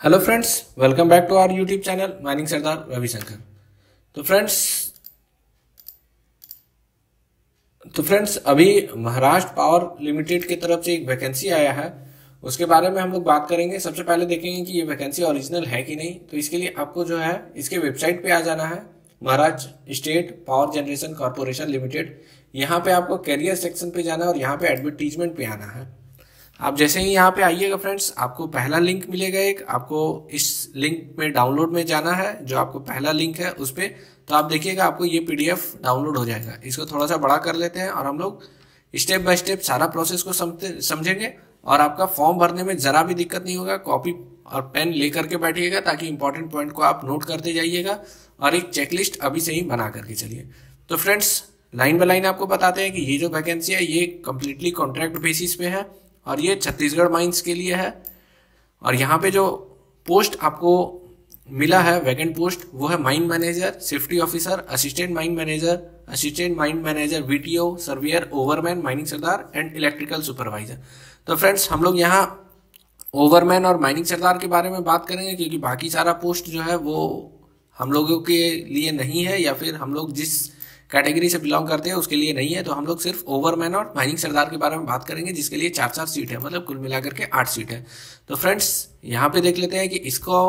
Hello friends, welcome back to our YouTube channel mining Sardar Ravishankar. तो friends अभी Maharashtra power limited की तरफ से एक वैकेंसी आया है, उसके बारे में हम लोग बात करेंगे। सबसे पहले देखेंगे कि ये वैकेंसी ओरिजिनल है कि नहीं। तो इसके लिए आपको जो है इसके वेबसाइट पे आ जाना है, Maharashtra state power generation corporation limited. यहाँ पे आपको कैरियर सेक्शन पे जाना है और यहाँ पे एडवर्टीजमेंट पे आना है। आप जैसे ही यहाँ पे आइएगा फ्रेंड्स, आपको पहला लिंक मिलेगा एक, आपको इस लिंक में डाउनलोड में जाना है। जो आपको पहला लिंक है उस पर तो आप देखिएगा आपको ये पीडीएफ डाउनलोड हो जाएगा। इसको थोड़ा सा बड़ा कर लेते हैं और हम लोग स्टेप बाय स्टेप सारा प्रोसेस को समझेंगे और आपका फॉर्म भरने में जरा भी दिक्कत नहीं होगा। कॉपी और पेन लेकर के बैठिएगा ताकि इंपॉर्टेंट पॉइंट को आप नोट करते जाइएगा और एक चेकलिस्ट अभी से ही बना करके चलिए। तो फ्रेंड्स लाइन बाय लाइन आपको बताते हैं कि ये जो वैकेंसी है ये कम्प्लीटली कॉन्ट्रैक्ट बेसिस पे है और ये छत्तीसगढ़ माइंस के लिए है। और यहाँ पे जो पोस्ट आपको मिला है वैकेंट पोस्ट वो है mine manager, safety officer, assistant mine manager, VTO, surveyor, ओवरमैन, mining Sardar and electrical supervisor. तो फ्रेंड्स हम लोग यहाँ ओवरमैन और माइनिंग सरदार के बारे में बात करेंगे क्योंकि बाकी सारा पोस्ट जो है वो हम लोगों के लिए नहीं है या फिर हम लोग जिस कैटेगरी से बिलोंग करते हैं उसके लिए नहीं है। तो हम लोग सिर्फ ओवरमैन और माइनिंग सरदार के बारे में बात करेंगे जिसके लिए 4-4 सीट है, मतलब कुल मिलाकर के 8 सीट है। तो फ्रेंड्स यहाँ पे देख लेते हैं कि इसको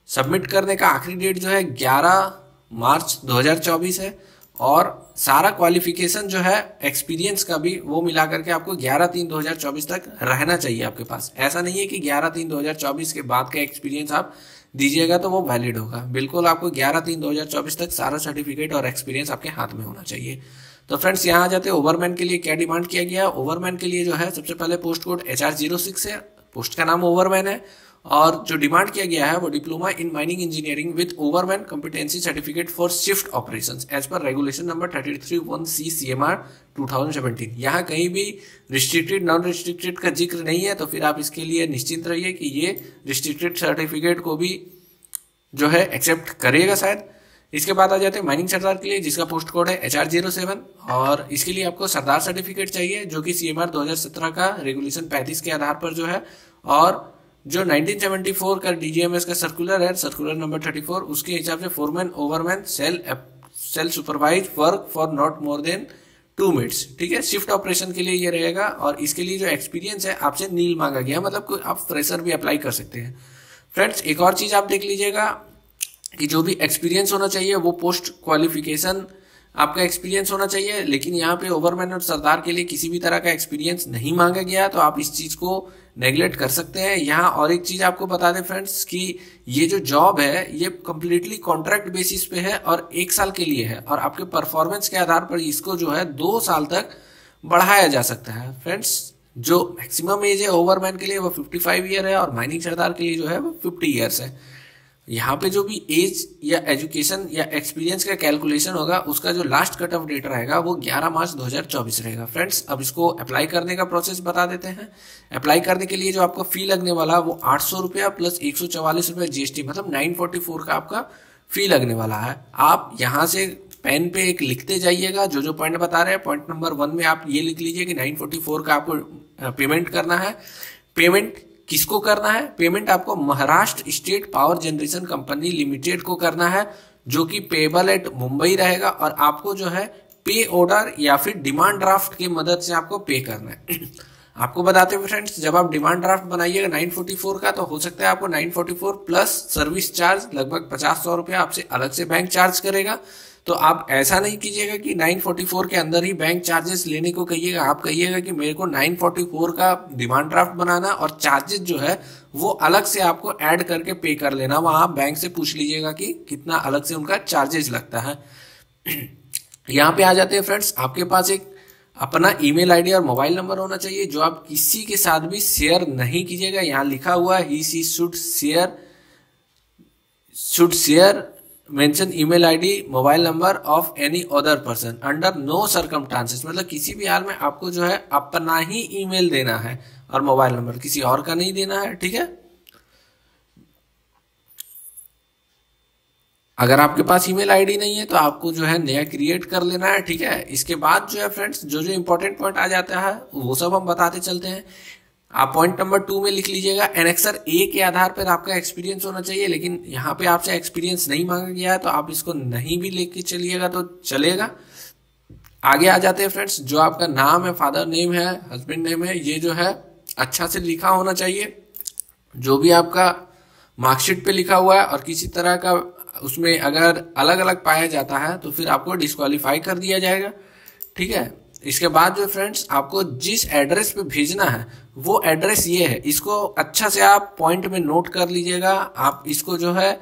सबमिट करने का आखिरी डेट जो है 11 मार्च 2024 है और सारा क्वालिफिकेशन जो है एक्सपीरियंस का भी वो मिला करके आपको 11/3/2024 तक रहना चाहिए आपके पास। ऐसा नहीं है कि 11/3/2024 के बाद का एक्सपीरियंस आप दीजिएगा तो वो वैलिड होगा। बिल्कुल आपको 11/3/2024 तक सारा सर्टिफिकेट और एक्सपीरियंस आपके हाथ में होना चाहिए। तो फ्रेंड्स यहाँ आ जाते हैं ओवरमैन के लिए क्या डिमांड किया गया है। ओवरमैन के लिए जो है सबसे पहले पोस्ट कोड HR06 है, पोस्ट का नाम ओवरमैन है और जो डिमांड किया गया है वो diploma in mining engineering with overman competency certificate for shift operations as per regulation number 33(1) CMR 2017। यहाँ कहीं भी रिस्ट्रिक्टेड नॉन रिस्ट्रिक्टेड का जिक्र नहीं है, तो फिर आप इसके लिए निश्चिंत रहिए कि ये रिस्ट्रिक्टेड सर्टिफिकेट को भी जो है एक्सेप्ट करेगा शायद। इसके बाद आ जाते हैं माइनिंग सरदार के लिए जिसका पोस्ट कोड है HR07 और इसके लिए आपको सरदार सर्टिफिकेट चाहिए जो कि CMR 2017 का रेगुलेशन 35 के आधार पर जो है और जो 1974 का DGMS का सर्कुलर है, सर्कुलर नंबर 34, उसके हिसाब से foreman overman shall supervise work for not more than 2 minutes. ठीक है, शिफ्ट ऑपरेशन के लिए ये रहेगा और इसके लिए जो एक्सपीरियंस है आपसे नील मांगा गया, मतलब आप फ्रेशर भी अप्लाई कर सकते हैं। फ्रेंड्स एक और चीज आप देख लीजिएगा कि जो भी एक्सपीरियंस होना चाहिए वो पोस्ट क्वालिफिकेशन आपका एक्सपीरियंस होना चाहिए, लेकिन यहाँ पे ओवरमैन और सरदार के लिए किसी भी तरह का एक्सपीरियंस नहीं मांगा गया, तो आप इस चीज को नेग्लेक्ट कर सकते हैं यहाँ। और एक चीज आपको बता दें फ्रेंड्स कि ये जो जॉब है ये कम्प्लीटली कॉन्ट्रैक्ट बेसिस पे है और 1 साल के लिए है और आपके परफॉर्मेंस के आधार पर इसको जो है 2 साल तक बढ़ाया जा सकता है। फ्रेंड्स जो मैक्सिमम एज है ओवरमैन के लिए वो 55 ईयर है और माइनिंग सरदार के लिए जो है वो 50 ईयर्स है। यहाँ पे जो भी एज या एजुकेशन या एक्सपीरियंस का कैलकुलेशन होगा उसका जो लास्ट कट ऑफ डेट रहेगा वो 11 मार्च 2024 रहेगा। फ्रेंड्स अब इसको अप्लाई करने का प्रोसेस बता देते हैं। अप्लाई करने के लिए जो आपको फी लगने वाला वो 800 रुपया प्लस 144 रुपया GST, मतलब 944 का आपका फी लगने वाला है। आप यहाँ से पेन पे एक लिखते जाइएगा जो पॉइंट बता रहे हैं। पॉइंट नंबर 1 में आप ये लिख लीजिए कि 944 का आपको पेमेंट करना है। पेमेंट किसको करना है? पेमेंट आपको Maharashtra state power generation company limited को करना है जो कि पेबल एट मुंबई रहेगा और आपको जो है पे ऑर्डर या फिर डिमांड ड्राफ्ट की मदद से आपको पे करना है। आपको बताते हैं फ्रेंड्स जब आप डिमांड ड्राफ्ट बनाइएगा 944 का तो हो सकता है आपको 944 प्लस सर्विस चार्ज लगभग 50-100 रुपया आपसे अलग से बैंक चार्ज करेगा। तो आप ऐसा नहीं कीजिएगा कि 944 के अंदर ही बैंक चार्जेस लेने को कहिएगा। आप कहिएगा कि मेरे को 944 का डिमांड ड्राफ्ट बनाना और चार्जेस जो है वो अलग से आपको ऐड करके पे कर लेना। वहां आप बैंक से पूछ लीजिएगा कि कितना अलग से उनका चार्जेस लगता है। यहाँ पे आ जाते हैं फ्रेंड्स, आपके पास एक अपना ईमेल आईडी और मोबाइल नंबर होना चाहिए जो आप किसी के साथ भी शेयर नहीं कीजिएगा। यहाँ लिखा हुआ है he should share mention email ID mobile number of any other person under no circumstances, मतलब किसी भी हाल में आपको जो है अपना ही ईमेल देना है और मोबाइल नंबर, किसी और का नहीं देना है। ठीक है, अगर आपके पास ईमेल आईडी नहीं है तो आपको जो है नया क्रिएट कर लेना है। ठीक है, इसके बाद जो है फ्रेंड्स जो इंपॉर्टेंट पॉइंट आ जाता है वो सब हम बताते चलते हैं। आप पॉइंट नंबर 2 में लिख लीजिएगा एनेक्सर ए के आधार पर आपका एक्सपीरियंस होना चाहिए, लेकिन यहाँ पे आपसे एक्सपीरियंस नहीं मांगा गया है तो आप इसको नहीं भी लेके चलिएगा तो चलेगा। आगे आ जाते हैं फ्रेंड्स, जो आपका नाम है, फादर नेम है, हस्बैंड नेम है, ये जो है अच्छा से लिखा होना चाहिए। जो भी आपका मार्कशीट पे लिखा हुआ है और किसी तरह का उसमें अगर अलग अलग पाया जाता है तो फिर आपको डिस्क्वालीफाई कर दिया जाएगा, ठीक है। इसके बाद जो फ्रेंड्स आपको जिस एड्रेस पे भेजना है वो एड्रेस ये है, इसको अच्छा से आप पॉइंट में नोट कर लीजिएगा। आप इसको जो है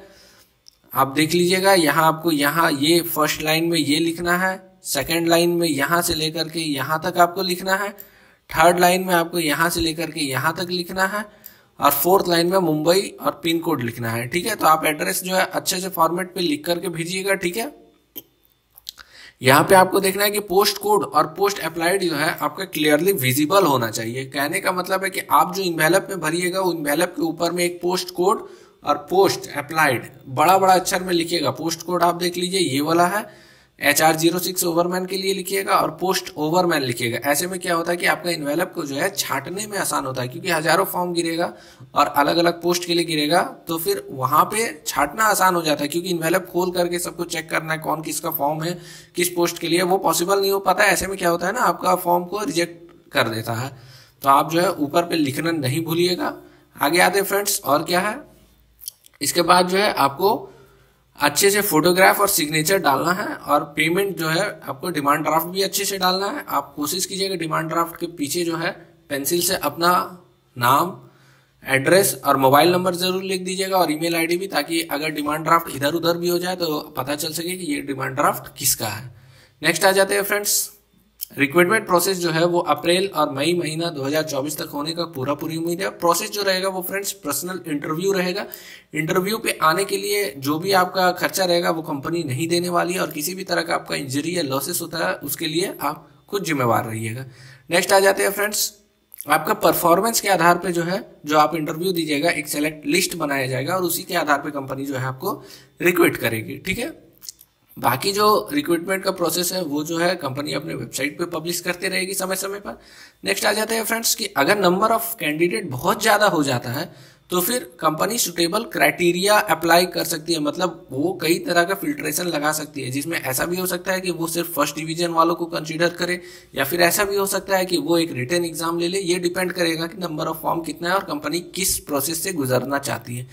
आप देख लीजिएगा, यहाँ आपको यहाँ ये फर्स्ट लाइन में ये लिखना है, सेकेंड लाइन में यहाँ से लेकर के यहाँ तक आपको लिखना है, थर्ड लाइन में आपको यहाँ से लेकर के यहाँ तक लिखना है, और फोर्थ लाइन में मुंबई और पिन कोड लिखना है, ठीक है। तो आप एड्रेस जो है अच्छे से फॉर्मेट पे लिख करके भेजिएगा, ठीक है। यहाँ पे आपको देखना है कि पोस्ट कोड और पोस्ट अप्लाइड जो है आपका क्लियरली विजिबल होना चाहिए। कहने का मतलब है कि आप जो इन्वेलप में भरिएगा वो इन्वेलप के ऊपर में एक पोस्ट कोड और पोस्ट अप्लाइड बड़ा बड़ा अक्षर में लिखिएगा। पोस्ट कोड आप देख लीजिए ये वाला है, HR06 ओवरमैन के लिए लिखिएगा और पोस्ट ओवरमैन लिखिएगा। ऐसे में क्या होता है कि आपका इन्वेलप को जो है छांटने में आसान होता है, क्योंकि हजारों फॉर्म गिरेगा और अलग अलग पोस्ट के लिए गिरेगा तो फिर वहां पे छांटना आसान हो जाता है, क्योंकि इन्वेलप खोल करके सबको चेक करना है कौन किसका फॉर्म है, किस पोस्ट के लिए, वो पॉसिबल नहीं हो पाता है। ऐसे में क्या होता है ना, आपका फॉर्म को रिजेक्ट कर देता है। तो आप जो है ऊपर पे लिखना नहीं भूलिएगा। आगे आते फ्रेंड्स, और क्या है, इसके बाद जो है आपको अच्छे से फोटोग्राफ और सिग्नेचर डालना है, और पेमेंट जो है आपको डिमांड ड्राफ्ट भी अच्छे से डालना है। आप कोशिश कीजिएगा डिमांड ड्राफ्ट के पीछे जो है पेंसिल से अपना नाम, एड्रेस और मोबाइल नंबर जरूर लिख दीजिएगा और ईमेल आईडी भी, ताकि अगर डिमांड ड्राफ्ट इधर उधर भी हो जाए तो पता चल सके कि ये डिमांड ड्राफ्ट किसका है। नेक्स्ट आ जाते हैं फ्रेंड्स, रिक्रूटमेंट प्रोसेस जो है वो अप्रैल और मई महीना 2024 तक होने का पूरी उम्मीद है। प्रोसेस जो रहेगा वो फ्रेंड्स पर्सनल इंटरव्यू रहेगा। इंटरव्यू पे आने के लिए जो भी आपका खर्चा रहेगा वो कंपनी नहीं देने वाली है, और किसी भी तरह का आपका इंजरी या लॉसेस होता है उसके लिए आप खुद जिम्मेवार रहिएगा। नेक्स्ट आ जाते हैं फ्रेंड्स, आपका परफॉर्मेंस के आधार पे जो है, जो आप इंटरव्यू दीजिएगा एक सेलेक्ट लिस्ट बनाया जाएगा और उसी के आधार पे कंपनी जो है आपको रिक्रूट करेगी, ठीक है। बाकी जो रिक्रूटमेंट का प्रोसेस है वो जो है कंपनी अपने वेबसाइट पे पब्लिश करती रहेगी समय समय पर। नेक्स्ट आ जाते हैं फ्रेंड्स कि अगर नंबर ऑफ कैंडिडेट बहुत ज़्यादा हो जाता है तो फिर कंपनी सुटेबल क्राइटेरिया अप्लाई कर सकती है, मतलब वो कई तरह का फिल्ट्रेशन लगा सकती है, जिसमें ऐसा भी हो सकता है कि वो सिर्फ फर्स्ट डिवीजन वालों को कंसीडर करे, या फिर ऐसा भी हो सकता है कि वो एक रिटन एग्जाम ले ले। ये डिपेंड करेगा कि नंबर ऑफ फॉर्म कितना है और कंपनी किस प्रोसेस से गुजरना चाहती है।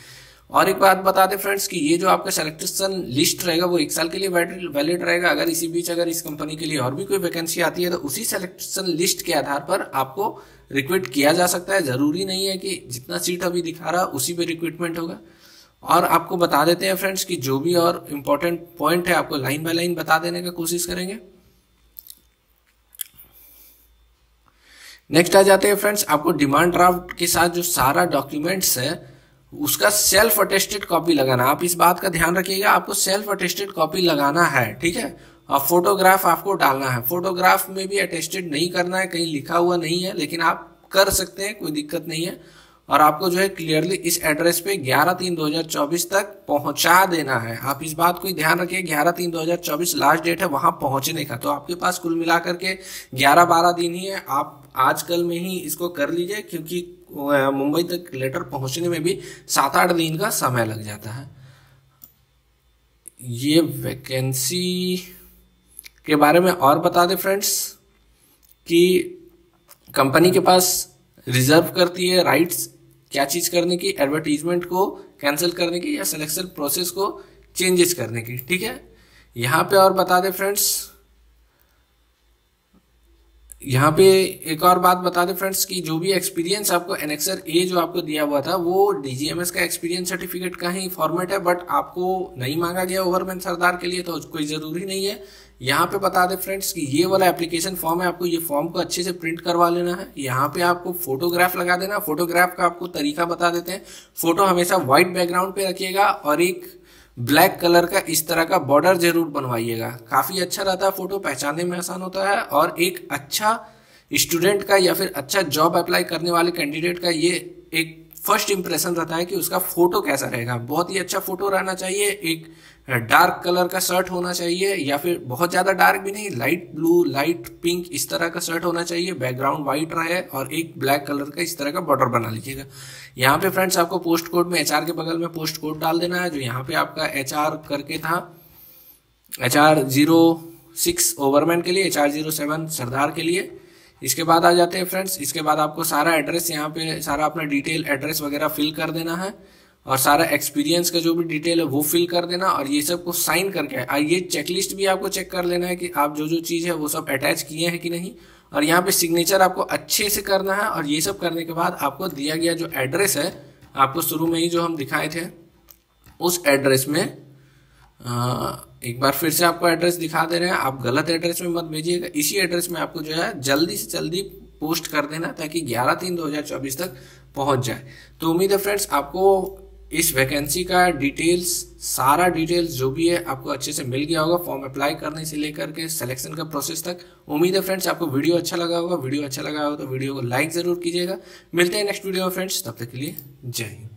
और एक बात बता दें फ्रेंड्स कि ये जो आपका सिलेक्शन लिस्ट रहेगा वो 1 साल के लिए वैलिड रहेगा। अगर इसी बीच अगर इस कंपनी के लिए और भी कोई वैकेंसी आती है तो उसी सिलेक्शन लिस्ट के आधार पर आपको रिक्रूट किया जा सकता है। जरूरी नहीं है कि जितना सीट अभी दिखा रहा उसी पे रिक्रूटमेंट होगा। और आपको बता देते हैं फ्रेंड्स कि जो भी और इम्पोर्टेंट पॉइंट है आपको लाइन बाय लाइन बता देने का कोशिश करेंगे। नेक्स्ट आ जाते हैं फ्रेंड्स, आपको डिमांड ड्राफ्ट के साथ जो सारा डॉक्यूमेंट्स है उसका सेल्फ अटेस्टेड कॉपी लगाना। आप इस बात का ध्यान रखिएगा, आपको सेल्फ अटेस्टेड कॉपी लगाना है, ठीक है। और फोटोग्राफ आपको डालना है। फोटोग्राफ में भी अटेस्टेड नहीं करना है, कहीं लिखा हुआ नहीं है, लेकिन आप कर सकते हैं, कोई दिक्कत नहीं है। और आपको जो है क्लियरली इस एड्रेस पे 11/3/2024 तक पहुंचा देना है। आप इस बात को ध्यान रखिए, 11/3/2024 लास्ट डेट है वहां पहुंचने का। तो आपके पास कुल मिलाकर के 11-12 दिन ही है। आप आज कल में ही इसको कर लीजिए, क्योंकि मुंबई तक लेटर पहुंचने में भी 7-8 दिन का समय लग जाता है। ये वैकेंसी के बारे में और बता दें फ्रेंड्स कि कंपनी के पास रिजर्व करती है राइट्स क्या चीज करने की, एडवर्टीजमेंट को कैंसिल करने की या सिलेक्शन प्रोसेस को चेंजेस करने की, ठीक है। यहाँ पे और बता दें फ्रेंड्स, यहाँ पे एक और बात बता दें फ्रेंड्स कि जो भी एक्सपीरियंस आपको एनेक्सर ए जो आपको दिया हुआ था वो डीजीएमएस का एक्सपीरियंस सर्टिफिकेट का ही फॉर्मेट है, बट आपको नहीं मांगा गया ओवरमैन सरदार के लिए, तो कोई ज़रूरी नहीं है। यहाँ पे बता दें फ्रेंड्स कि ये वाला एप्लीकेशन फॉर्म है, आपको ये फॉर्म को अच्छे से प्रिंट करवा लेना है। यहाँ पे आपको फोटोग्राफ लगा देना। फोटोग्राफ का आपको तरीका बता देते हैं। फोटो हमेशा व्हाइट बैकग्राउंड पे रखिएगा और एक ब्लैक कलर का इस तरह का बॉर्डर जरूर बनवाइएगा। काफी अच्छा रहता है, फोटो पहचानने में आसान होता है और एक अच्छा स्टूडेंट का या फिर अच्छा जॉब अप्लाई करने वाले कैंडिडेट का ये एक फर्स्ट इंप्रेशन रहता है कि उसका फोटो कैसा रहेगा। बहुत ही अच्छा फोटो रहना चाहिए, एक डार्क कलर का शर्ट होना चाहिए, या फिर बहुत ज्यादा डार्क भी नहीं, लाइट ब्लू लाइट पिंक इस तरह का शर्ट होना चाहिए, बैकग्राउंड व्हाइट रहे और एक ब्लैक कलर का इस तरह का बॉर्डर बना लीजिएगा। यहाँ पे फ्रेंड्स आपको पोस्ट कोड में HR के बगल में पोस्ट कोड डाल देना है, जो यहाँ पे आपका HR करके था, HR06 ओवरमैन के लिए, HR07 सरदार के लिए। इसके बाद आ जाते हैं फ्रेंड्स, इसके बाद आपको सारा एड्रेस यहाँ पे सारा अपना डिटेल एड्रेस वगैरह फिल कर देना है और सारा एक्सपीरियंस का जो भी डिटेल है वो फिल कर देना और ये सब को साइन करके ये चेकलिस्ट भी आपको चेक कर लेना है कि आप जो जो चीज़ है वो सब अटैच किए हैं कि नहीं। और यहाँ पे सिग्नेचर आपको अच्छे से करना है। और ये सब करने के बाद आपको दिया गया जो एड्रेस है, आपको शुरू में ही जो हम दिखाए थे उस एड्रेस में एक बार फिर से आपको एड्रेस दिखा दे रहे हैं, आप गलत एड्रेस में मत भेजिएगा। इसी एड्रेस में आपको जो है जल्दी से जल्दी पोस्ट कर देना ताकि 11/3/2024 तक पहुंच जाए। तो उम्मीद है फ्रेंड्स आपको इस वैकेंसी का डिटेल्स, सारा डिटेल्स जो भी है आपको अच्छे से मिल गया होगा, फॉर्म अप्लाई करने से लेकर के सिलेक्शन का प्रोसेस तक। उम्मीद है फ्रेंड्स आपको वीडियो अच्छा लगा होगा। वीडियो अच्छा लगा हो तो वीडियो को लाइक जरूर कीजिएगा। मिलते हैं नेक्स्ट वीडियो में फ्रेंड्स, तब तक के लिए जय हिंद।